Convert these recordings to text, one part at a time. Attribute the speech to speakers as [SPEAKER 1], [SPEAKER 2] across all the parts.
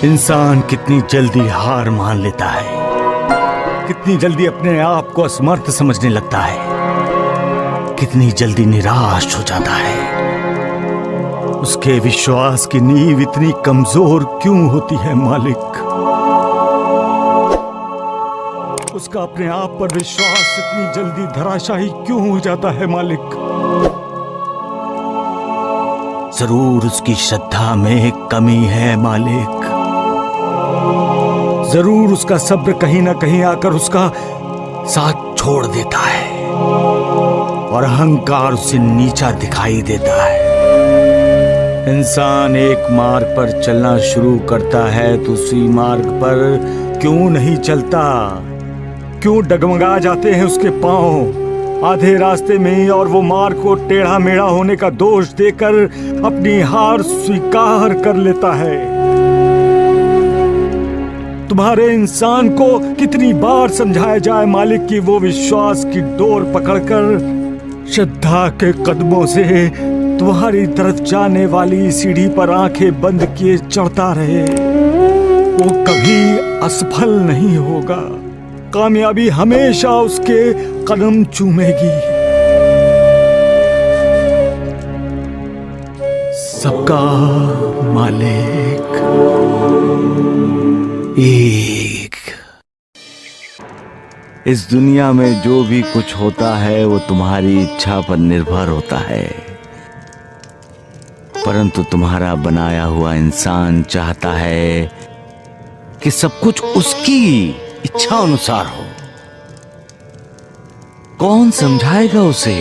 [SPEAKER 1] इंसान कितनी जल्दी हार मान लेता है, कितनी जल्दी अपने आप को असमर्थ समझने लगता है, कितनी जल्दी निराश हो जाता है। उसके विश्वास की नींव इतनी कमजोर क्यों होती है मालिक? उसका अपने आप पर विश्वास इतनी जल्दी धराशायी क्यों हो जाता है मालिक? जरूर उसकी श्रद्धा में कमी है मालिक। जरूर उसका सब्र कहीं ना कहीं आकर उसका साथ छोड़ देता है और अहंकार उसे नीचा दिखाई देता है। इंसान एक मार्ग पर चलना शुरू करता है तो उसी मार्ग पर क्यों नहीं चलता? क्यों डगमगा जाते हैं उसके पांव आधे रास्ते में, और वो मार्ग को टेढ़ा मेढ़ा होने का दोष देकर अपनी हार स्वीकार कर लेता है। तुम्हारे इंसान को कितनी बार समझाया जाए मालिक कि वो विश्वास की डोर पकड़कर श्रद्धा के कदमों से तुम्हारी तरफ जाने वाली सीढ़ी पर आंखें बंद किए चढ़ता रहे। वो कभी असफल नहीं होगा, कामयाबी हमेशा उसके कदम चूमेगी। सबका मालिक एक। इस दुनिया में जो भी कुछ होता है वो तुम्हारी इच्छा पर निर्भर होता है, परंतु तुम्हारा बनाया हुआ इंसान चाहता है कि सब कुछ उसकी इच्छा अनुसार हो। कौन समझाएगा उसे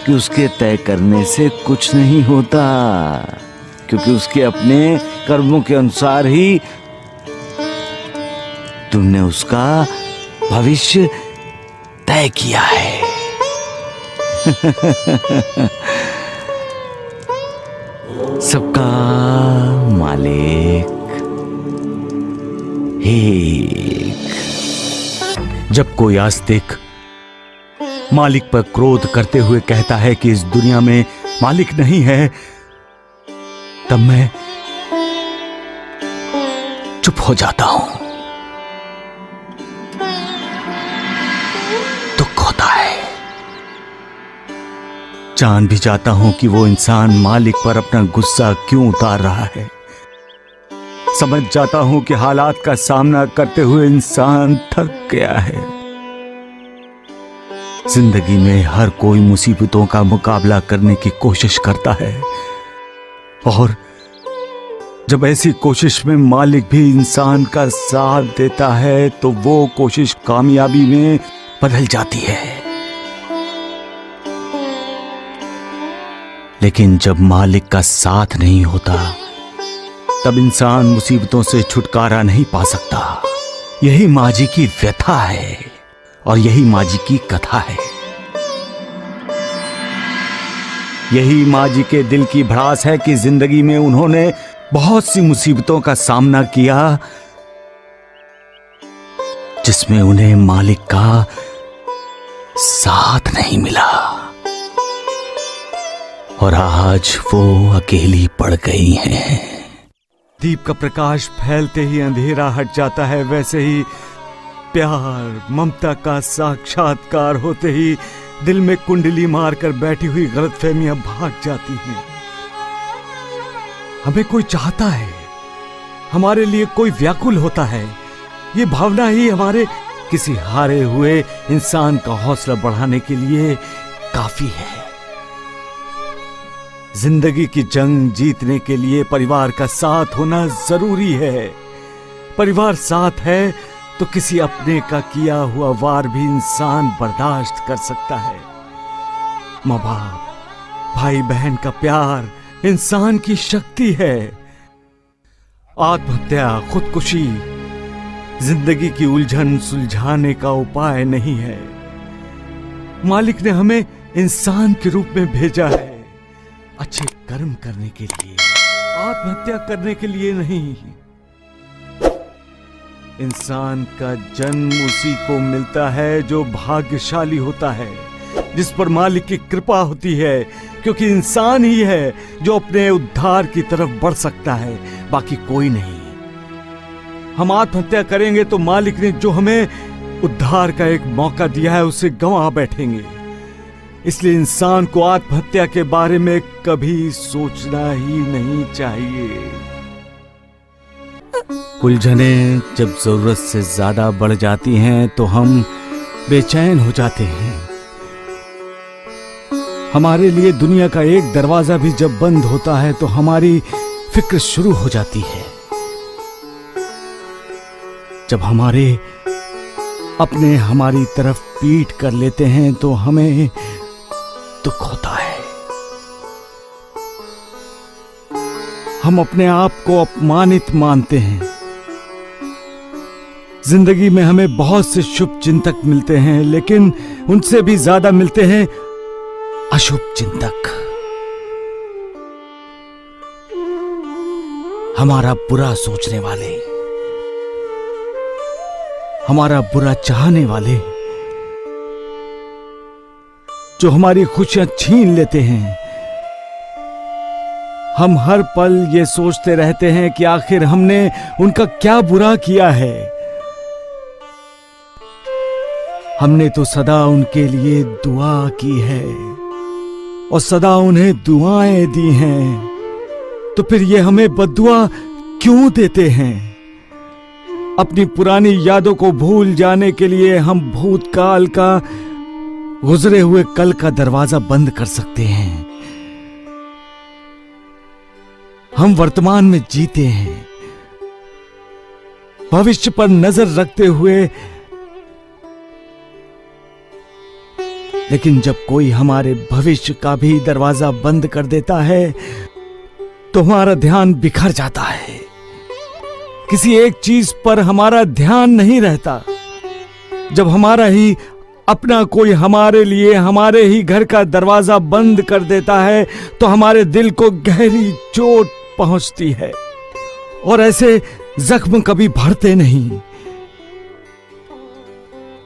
[SPEAKER 1] कि उसके तय करने से कुछ नहीं होता, क्योंकि उसके अपने कर्मों के अनुसार ही तुमने उसका भविष्य तय किया है। सबका मालिक एक। जब कोई आस्तिक मालिक पर क्रोध करते हुए कहता है कि इस दुनिया में मालिक नहीं है, तब मैं चुप हो जाता हूं। दुख होता है, जान भी जाता हूं कि वो इंसान मालिक पर अपना गुस्सा क्यों उतार रहा है। समझ जाता हूं कि हालात का सामना करते हुए इंसान थक गया है। जिंदगी में हर कोई मुसीबतों का मुकाबला करने की कोशिश करता है, और जब ऐसी कोशिश में मालिक भी इंसान का साथ देता है तो वो कोशिश कामयाबी में बदल जाती है। लेकिन जब मालिक का साथ नहीं होता तब इंसान मुसीबतों से छुटकारा नहीं पा सकता। यही माँ जी की व्यथा है और यही माँ जी की कथा है। यही माँ जी के दिल की भड़ास है कि जिंदगी में उन्होंने बहुत सी मुसीबतों का सामना किया जिसमें उन्हें मालिक का साथ नहीं मिला, और आज वो अकेली पड़ गई हैं। दीप का प्रकाश फैलते ही अंधेरा हट जाता है, वैसे ही प्यार ममता का साक्षात्कार होते ही दिल में कुंडली मारकर बैठी हुई गलतफहमियां भाग जाती हैं। हमें कोई चाहता है, हमारे लिए कोई व्याकुल होता है। ये भावना ही हमारे किसी हारे हुए इंसान का हौसला बढ़ाने के लिए काफी है। जिंदगी की जंग जीतने के लिए परिवार का साथ होना जरूरी है। परिवार साथ है तो किसी अपने का किया हुआ वार भी इंसान बर्दाश्त कर सकता है। माँ बाप, भाई बहन का प्यार इंसान की शक्ति है। आत्महत्या, खुदकुशी जिंदगी की उलझन सुलझाने का उपाय नहीं है। मालिक ने हमें इंसान के रूप में भेजा है, अच्छे कर्म करने के लिए, आत्महत्या करने के लिए नहीं। इंसान का जन्म उसी को मिलता है जो भाग्यशाली होता है, जिस पर मालिक की कृपा होती है, क्योंकि इंसान ही है जो अपने उद्धार की तरफ बढ़ सकता है, बाकी कोई नहीं। हम आत्महत्या करेंगे तो मालिक ने जो हमें उद्धार का एक मौका दिया है उसे गंवा बैठेंगे। इसलिए इंसान को आत्महत्या के बारे में कभी सोचना ही नहीं चाहिए। उलझनें जब जरूरत से ज्यादा बढ़ जाती हैं तो हम बेचैन हो जाते हैं। हमारे लिए दुनिया का एक दरवाजा भी जब बंद होता है तो हमारी फिक्र शुरू हो जाती है। जब हमारे अपने हमारी तरफ पीठ कर लेते हैं तो हमें दुख होता है। हम अपने आप को अपमानित मानते हैं। जिंदगी में हमें बहुत से शुभ चिंतक मिलते हैं, लेकिन उनसे भी ज्यादा मिलते हैं अशुभ चिंतक। हमारा बुरा सोचने वाले, हमारा बुरा चाहने वाले, जो हमारी खुशियां छीन लेते हैं। हम हर पल ये सोचते रहते हैं कि आखिर हमने उनका क्या बुरा किया है। हमने तो सदा उनके लिए दुआ की है और सदा उन्हें दुआएं दी हैं, तो फिर ये हमें बद्दुआ क्यों देते हैं? अपनी पुरानी यादों को भूल जाने के लिए हम भूतकाल का, गुजरे हुए कल का दरवाजा बंद कर सकते हैं। हम वर्तमान में जीते हैं, भविष्य पर नजर रखते हुए। लेकिन जब कोई हमारे भविष्य का भी दरवाजा बंद कर देता है तो हमारा ध्यान बिखर जाता है। किसी एक चीज पर हमारा ध्यान नहीं रहता। जब हमारा ही अपना कोई हमारे लिए हमारे ही घर का दरवाजा बंद कर देता है तो हमारे दिल को गहरी चोट पहुंचती है और ऐसे जख्म कभी भरते नहीं,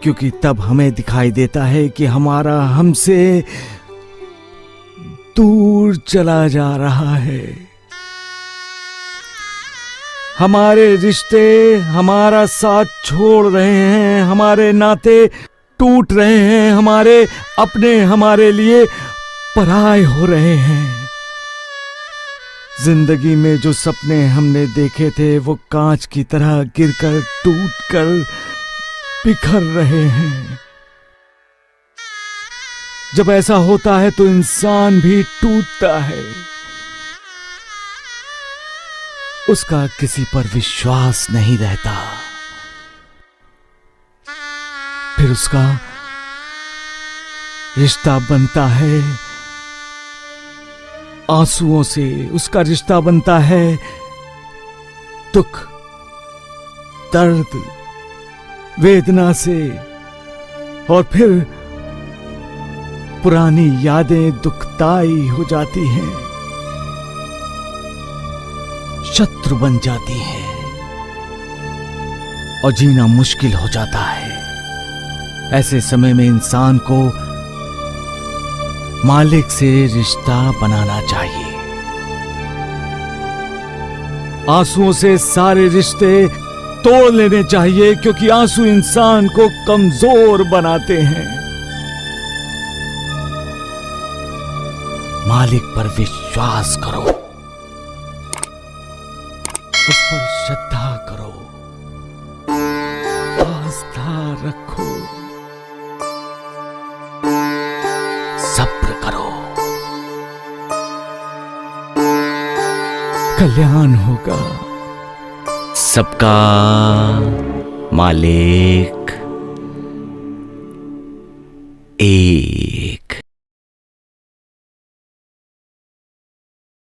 [SPEAKER 1] क्योंकि तब हमें दिखाई देता है कि हमारा हमसे दूर चला जा रहा है। हमारे रिश्ते हमारा साथ छोड़ रहे हैं, हमारे नाते टूट रहे हैं, हमारे अपने हमारे लिए पराये हो रहे हैं। जिंदगी में जो सपने हमने देखे थे वो कांच की तरह गिरकर टूटकर बिखर रहे हैं। जब ऐसा होता है तो इंसान भी टूटता है। उसका किसी पर विश्वास नहीं रहता। फिर उसका रिश्ता बनता है आंसुओं से, उसका रिश्ता बनता है दुख, दर्द, वेदना से, और फिर पुरानी यादें दुखदाई हो जाती हैं, शत्रु बन जाती हैं और जीना मुश्किल हो जाता है। ऐसे समय में इंसान को मालिक से रिश्ता बनाना चाहिए। आंसुओं से सारे रिश्ते तोड़ लेने चाहिए, क्योंकि आंसू इंसान को कमजोर बनाते हैं। मालिक पर विश्वास करो, उस पर श्रद्धा करो, आस्था रखो, सब्र करो, कल्याण होगा।
[SPEAKER 2] सबका मालिक एक।